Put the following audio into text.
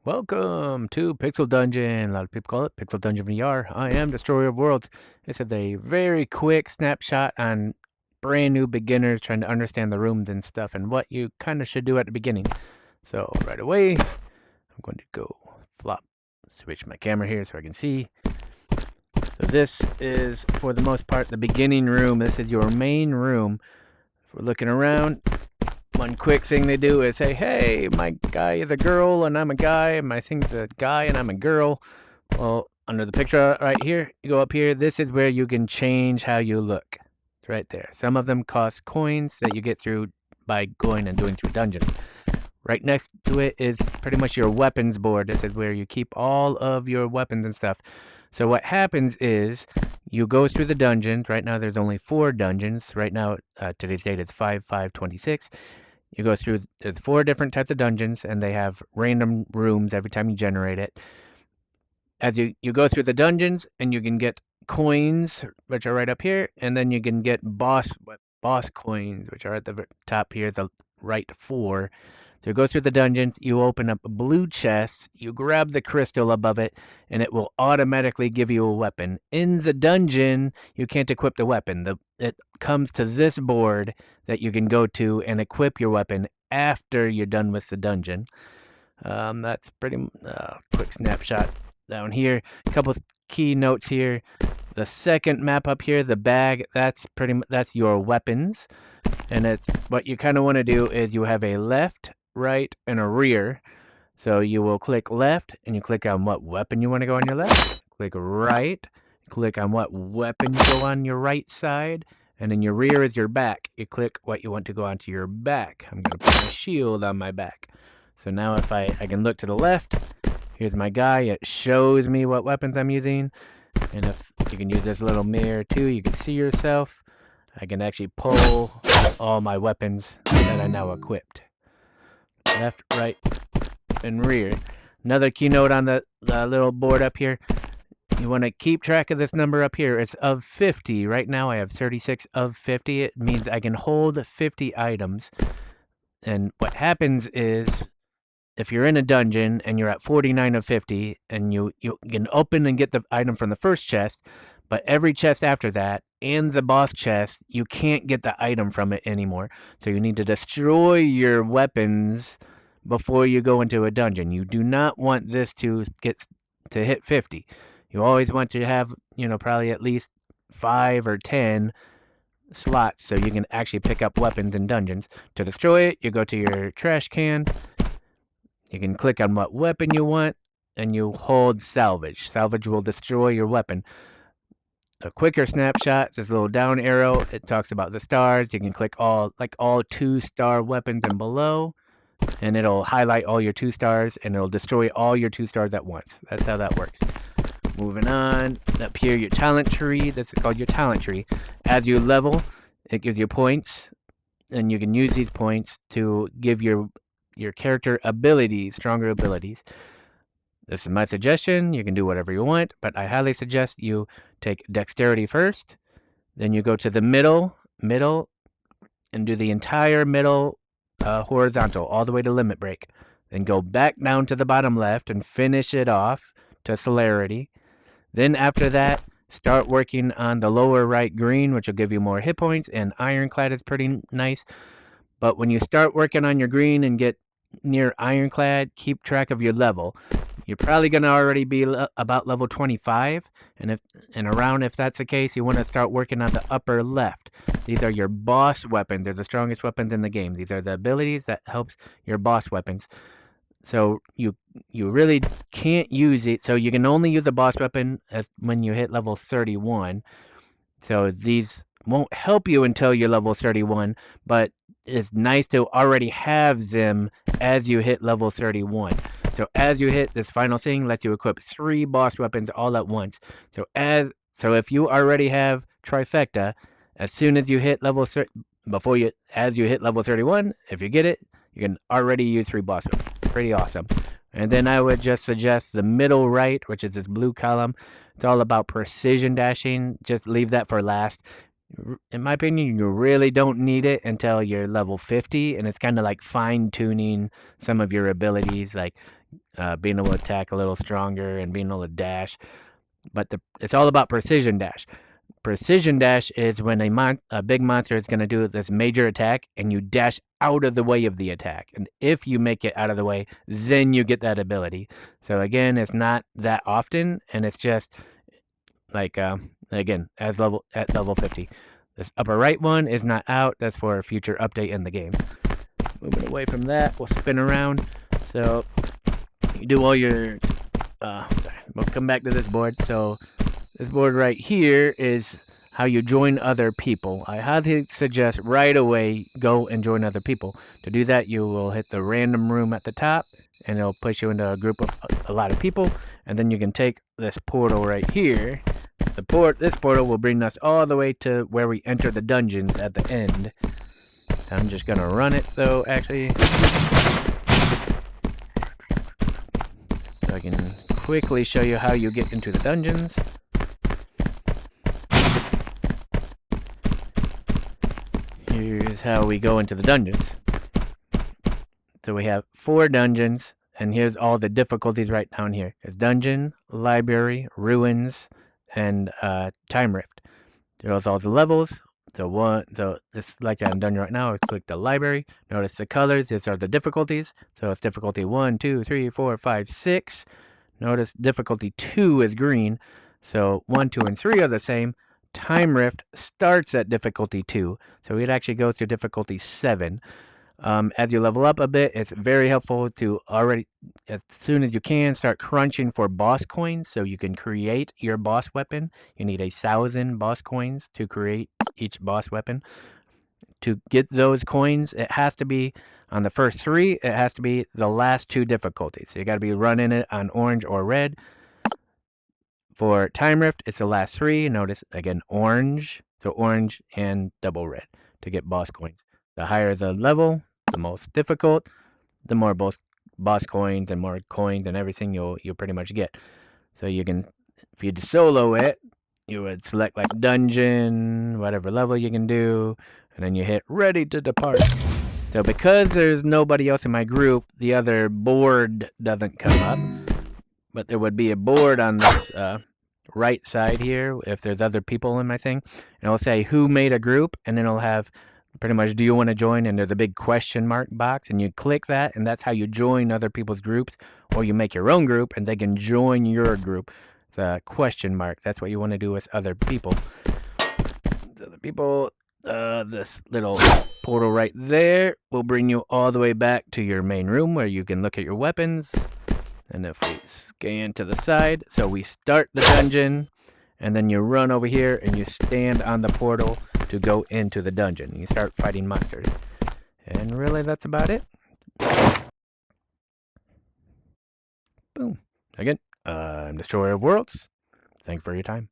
Welcome to Pixel Dungeon. A lot of people call it Pixel Dungeon VR. I am Destroyer of Worlds. This is a very quick snapshot on brand new beginners trying to understand the rooms and stuff and what you kind of should do at the beginning. So right away, I'm going to go switch my camera here so I can see. So this is, for the most part, the beginning room. This is your main room. If we're looking around, one quick thing they do is say, hey, my guy is a girl and I'm a guy, and my thing's a guy and I'm a girl. Well, under the picture right here, you go up here. This is where you can change how you look. It's right there. Some of them cost coins that you get through by going and doing through dungeons. Right next to it is pretty much your weapons board. This is where you keep all of your weapons and stuff. So what happens is you go through the dungeons. Right now there's only 4 dungeons. Right now, today's date is 5/5/26. You go through, there's 4 different types of dungeons, and they have random rooms every time you generate it. As you go through the dungeons, and you can get coins, which are right up here, and then you can get boss coins, which are at the top here, the right 4. So you go through the dungeons, you open up a blue chest, you grab the crystal above it, and it will automatically give you a weapon. In the dungeon, you can't equip the weapon. It comes to this board that you can go to and equip your weapon after you're done with the dungeon. That's pretty quick snapshot down here. A couple key notes here. The second map up here, the bag, that's your weapons. And it's what you kind of want to do is you have a left, right, and a rear. So you will click left and you click on what weapon you want to go on your left. Click right, click on what weapon you go on your right side. And then your rear is your back. You click what you want to go onto your back. I'm going to put my shield on my back. So now if I can look to the left, here's my guy. It shows me what weapons I'm using. And if you can use this little mirror too, you can see yourself. I can actually pull all my weapons that I now equipped. Left, right, and rear. Another keynote on the little board up here. You want to keep track of this number up here. It's of 50. Right now I have 36 of 50. It means I can hold 50 items. And what happens is, if you're in a dungeon and you're at 49 of 50, and you can open and get the item from the first chest, but every chest after that and the boss chest, you can't get the item from it anymore. So you need to destroy your weapons before you go into a dungeon. You do not want this to hit 50. You always want to have, probably at least 5 or 10 slots so you can actually pick up weapons in dungeons. To destroy it, you go to your trash can. You can click on what weapon you want, and you hold salvage. Salvage will destroy your weapon. A quicker snapshot, this little down arrow, it talks about the stars. You can click all 2-star weapons and below, and it'll highlight all your 2 stars, and it'll destroy all your 2 stars at once. That's how that works. Moving on, up here, your talent tree. This is called your talent tree. As you level, it gives you points, and you can use these points to give your character abilities, stronger abilities. This is my suggestion. You can do whatever you want, but I highly suggest you take dexterity first. Then you go to the middle, and do the entire middle horizontal, all the way to limit break. Then go back down to the bottom left and finish it off to celerity. Then after that, start working on the lower right green, which will give you more hit points, and ironclad is pretty nice. But when you start working on your green and get near ironclad, keep track of your level. You're probably going to already be about level 25, and if that's the case, you want to start working on the upper left. These are your boss weapons. They're the strongest weapons in the game. These are the abilities that helps your boss weapons. So you really can't use it. So you can only use a boss weapon when you hit level 31. So these won't help you until you're level 31, but it's nice to already have them as you hit level 31. So as you hit this final thing, lets you equip 3 boss weapons all at once. So if you already have trifecta, as soon as you hit level as you hit level 31, if you get it, you can already use 3 boss weapons. Pretty awesome. And then I would just suggest the middle right, which is this blue column. It's all about precision dashing. Just leave that for last. In my opinion, you really don't need it until you're level 50, and it's kind of like fine tuning some of your abilities, like being able to attack a little stronger and being able to dash. But it's all about precision dash. Precision dash is when a big monster is going to do this major attack, and you dash out of the way of the attack. And if you make it out of the way, then you get that ability. So again, it's not that often, and it's just like again at level 50. This upper right one is not out. That's for a future update in the game. Moving away from that, we'll spin around. So you do all your. Sorry, we'll come back to this board. So this board right here is how you join other people. I highly suggest right away go and join other people. To do that, you will hit the random room at the top, and it'll push you into a group of a lot of people. And then you can take this portal right here. This portal will bring us all the way to where we enter the dungeons at the end. I'm just gonna run it though, actually, so I can quickly show you how you get into the dungeons. Here's how we go into the dungeons. So we have 4 dungeons, and here's all the difficulties right down here. It's dungeon, library, ruins, and time rift. There's all the levels. So this like I'm done right now. I click the library. Notice the colors. These are the difficulties. So it's difficulty 1, 2, 3, 4, 5, 6. Notice difficulty 2 is green. So 1, 2, and 3 are the same. Time rift starts at difficulty 2. So we'd actually go through difficulty 7. As you level up a bit, it's very helpful to already, as soon as you can, start crunching for boss coins so you can create your boss weapon. You need 1,000 boss coins to create each boss weapon. To get those coins, it has to be on the first 3, it has to be the last 2 difficulties. So you got to be running it on orange or red. For Time Rift, it's the last 3. Notice, again, orange. So orange and double red to get boss coins. The higher the level, the most difficult, the more boss coins and more coins and everything you'll pretty much get. So you can, if you solo it, you would select like dungeon, whatever level you can do, and then you hit ready to depart. So because there's nobody else in my group, the other board doesn't come up, but there would be a board on this right side here if there's other people in my thing, and it'll say who made a group, and then it'll have pretty much, do you want to join? And there's a big question mark box, and you click that, and that's how you join other people's groups, or you make your own group, and they can join your group. It's a question mark. That's what you want to do with other people. So the people, this little portal right there will bring you all the way back to your main room where you can look at your weapons. And if we scan to the side, so we start the dungeon, and then you run over here and you stand on the portal to go into the dungeon. You start fighting monsters. And really, that's about it. Boom. Again, I'm Destroyer of Worlds. Thank you for your time.